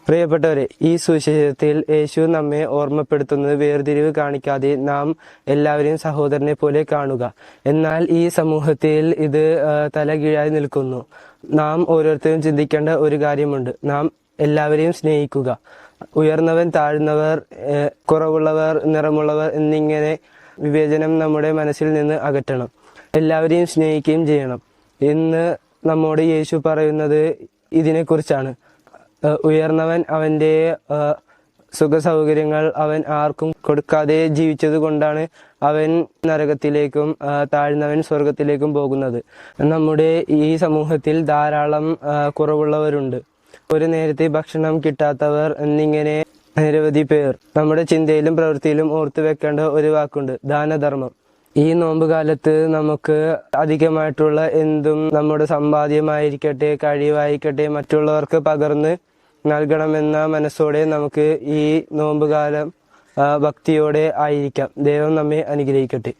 പ്രിയപ്പെട്ടവരെ, ഈ സുവിശേഷത്തിൽ യേശു നമ്മെ ഓർമ്മപ്പെടുത്തുന്നത് വേർതിരിവ് കാണിക്കാതെ നാം എല്ലാവരെയും സഹോദരനെ പോലെ കാണുക. എന്നാൽ ഈ സമൂഹത്തിൽ ഇത് തലകീഴായി നിൽക്കുന്നു. നാം ഓരോരുത്തരും ചിന്തിക്കേണ്ട ഒരു കാര്യമുണ്ട്. നാം എല്ലാവരെയും സ്നേഹിക്കുക. ഉയർന്നവൻ, താഴ്ന്നവർ, കുറവുള്ളവർ, നിറമുള്ളവർ എന്നിങ്ങനെ വിവേചനം നമ്മുടെ മനസ്സിൽ നിന്ന് അകറ്റണം. എല്ലാവരെയും സ്നേഹിക്കുകയും ചെയ്യണം. ഇന്ന് നമ്മോട് യേശു പറയുന്നത് ഇതിനെക്കുറിച്ചാണ്. ഉയർന്നവൻ അവൻ്റെ സുഖ സൗകര്യങ്ങൾ അവൻ ആർക്കും കൊടുക്കാതെ ജീവിച്ചത് കൊണ്ടാണ് അവൻ നരകത്തിലേക്കും താഴ്ന്നവൻ സ്വർഗത്തിലേക്കും പോകുന്നത്. നമ്മുടെ ഈ സമൂഹത്തിൽ ധാരാളം കുറവുള്ളവരുണ്ട്. ഒരു നേരത്തെ ഭക്ഷണം കിട്ടാത്തവർ എന്നിങ്ങനെ നിരവധി പേർ. നമ്മുടെ ചിന്തയിലും പ്രവൃത്തിയിലും ഓർത്തു വെക്കേണ്ട ഒരു വാക്കുണ്ട്: ദാനധർമ്മം. ഈ നോമ്പുകാലത്ത് നമുക്ക് അധികമായിട്ടുള്ള എന്തും നമ്മുടെ സമ്പാദ്യമായിരിക്കട്ടെ, കഴിവായിരിക്കട്ടെ, മറ്റുള്ളവർക്ക് പകർന്ന് നൽകണമെന്ന മനസ്സോടെ നമുക്ക് ഈ നോമ്പുകാലം ഭക്തിയോടെ ആയിരിക്കാം. ദൈവം നമ്മെ അനുഗ്രഹിക്കട്ടെ.